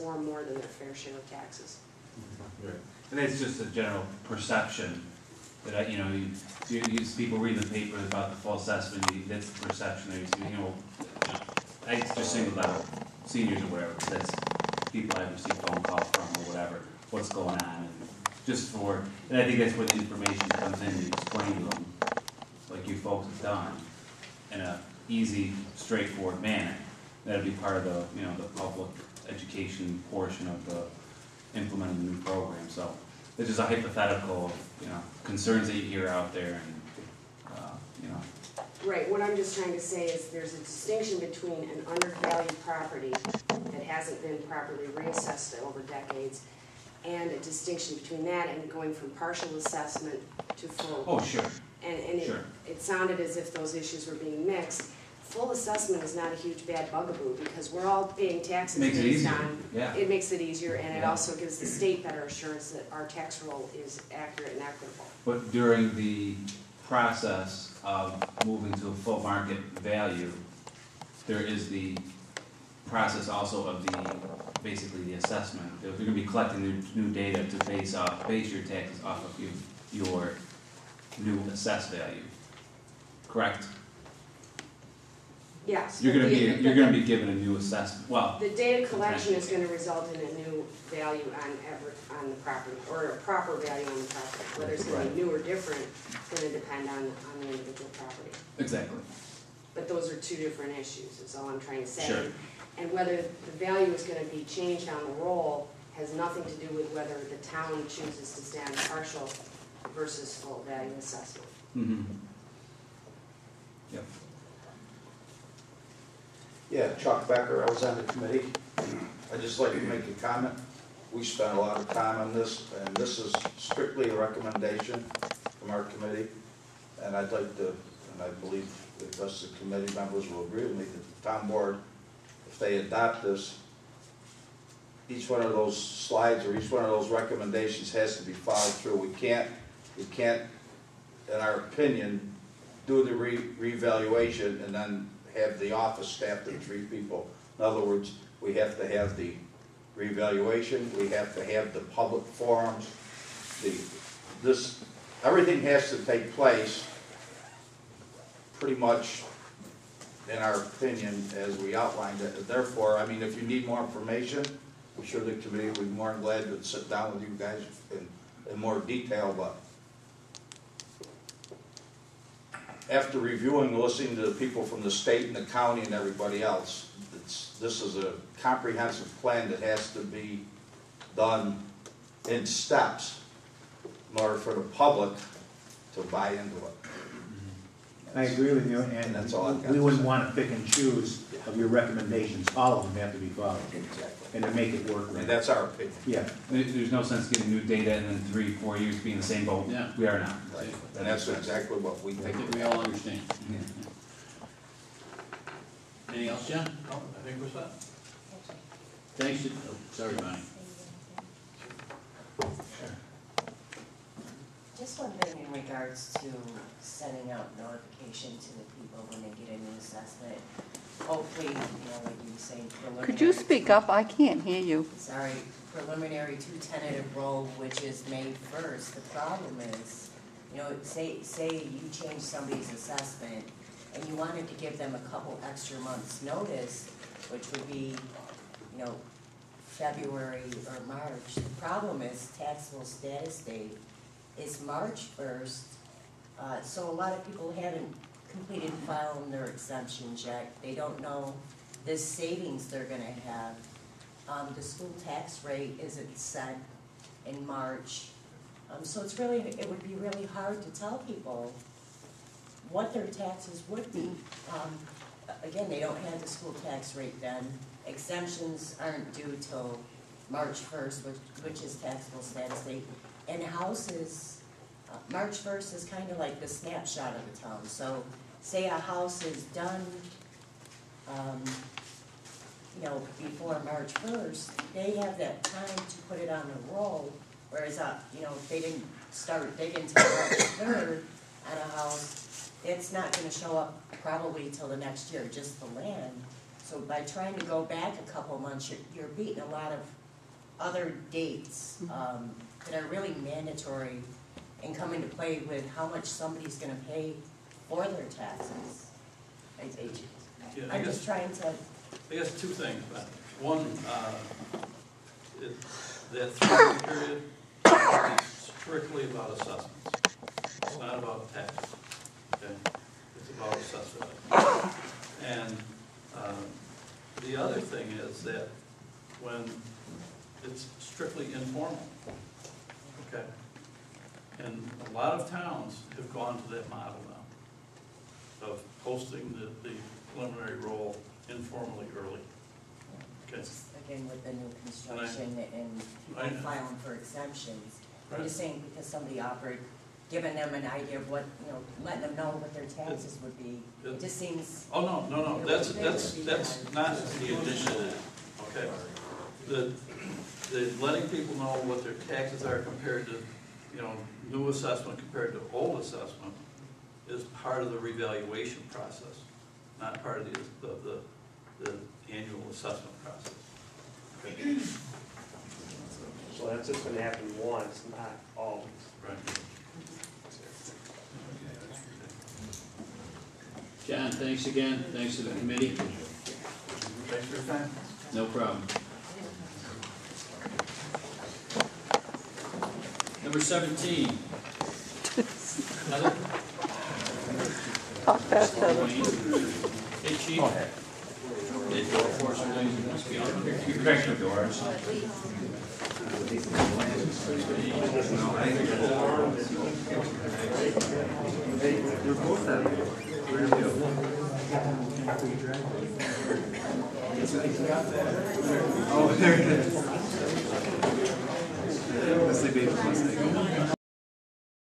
or more than their fair share of taxes. Right. And it's just a general perception that, you people read the paper about the full assessment, that's the perception that I just singled out seniors or whatever, because that's people I've received phone calls from or whatever, what's going on, and and I think that's where the information comes in, you explain to them, like you folks have done, in a easy, straightforward manner. That'll be part of the, the public education portion of the implementing the new program. So this is a hypothetical, concerns that you hear out there, and Right. What I'm just trying to say is there's a distinction between an undervalued property that hasn't been properly reassessed over decades, and a distinction between that and going from partial assessment to full. Oh, sure. And sure. It sounded as if those issues were being mixed. Full assessment is not a huge bad bugaboo because we're all paying taxes based on. Yeah. It makes it easier, and it also gives the state better assurance that our tax roll is accurate and equitable. But during the process of moving to a full market value, there is the process also of basically the assessment. If you're going to be collecting new data to base your taxes off of your new assessed value, correct? Yes. You're going to be given a new assessment. Well, the data collection is going to result in a new value on the property, or a proper value on the property. Whether it's going to be new or different is going to depend on the individual property. Exactly. But those are two different issues, is all I'm trying to say. Sure. And whether the value is going to be changed on the roll has nothing to do with whether the town chooses to stay on partial versus full value assessment. Mm-hmm. Yep. Yeah, Chuck Becker, I was on the committee. I'd just like to make a comment. We spent a lot of time on this, and this is strictly a recommendation from our committee. And I'd like to, and I believe the rest of the committee members will agree with me, that the town board, if they adopt this, each one of those slides or each one of those recommendations has to be followed through. We can't, in our opinion, do the revaluation and then have the office staffed at 3 people. In other words, we have to have the revaluation, we have to have the public forums, everything has to take place pretty much, in our opinion, as we outlined it. Therefore, I mean, if you need more information, I'm sure the committee would be more than glad to sit down with you guys in more detail, but after reviewing and listening to the people from the state and the county and everybody else, this is a comprehensive plan that has to be done in steps in order for the public to buy into it. I agree with you, and that's all I've got we to wouldn't say. want to pick and choose of your recommendations. All of them have to be followed. Exactly. And to make it work. And that's our opinion. Yeah. There's no sense getting new data and then 3-4 years being the same boat Yeah. we are now. Right. And that's exactly what we I think. think we all understand. Yeah. Anything else, John? No, I think we're set. Thanks. Sorry, Bonnie. Just wondering in regards to sending out notification to the people when they get a new assessment. Hopefully, like you were saying, preliminary. Could you speak up? I can't hear you. Sorry, preliminary to tentative roll, which is May 1st. The problem is, say you change somebody's assessment and you wanted to give them a couple extra months' notice, which would be, February or March. The problem is taxable status date is March 1st, so a lot of people haven't completed filing their exemptions yet. They don't know the savings they're going to have. The school tax rate isn't set in March, so it would be really hard to tell people what their taxes would be. Again, they don't have the school tax rate then. Exemptions aren't due till March 1st, which is taxable status date. And houses, March 1st is kind of like the snapshot of the town. So say a house is done, before March 1st, they have that time to put it on the roll. Whereas, if they didn't start digging until March 3rd on a house, it's not going to show up probably till the next year, just the land. So by trying to go back a couple months, you're beating a lot of other dates that are really mandatory and come into play with how much somebody's gonna pay for their taxes. Yeah, I'm just trying to, I guess two things, but one, that 3-year period is strictly about assessments. It's not about taxes, okay? It's about assessment. And the other thing is that when it's strictly informal, okay? And a lot of towns have gone to that model now of posting the preliminary roll informally early. Okay. just again with the new And construction I and know. filing for exemptions. I'm Right. just saying because somebody offered, giving them an idea of what, you know, letting them know what their taxes would be. It just seems, Oh, no, that's not the addition to that, okay? The letting people know what their taxes are compared to, you know, new assessment compared to old assessment is part of the revaluation process, not part of the annual assessment process. Okay? So that's just gonna happen once, not always. Right. John, thanks again. Thanks to the committee. Thanks for your time. No problem. Number 17. Heather? Talk fast, Heather. Hey, Chief. The door enforcement must be on here. You crack your doors. Oh, there it is. This is a baby mistake.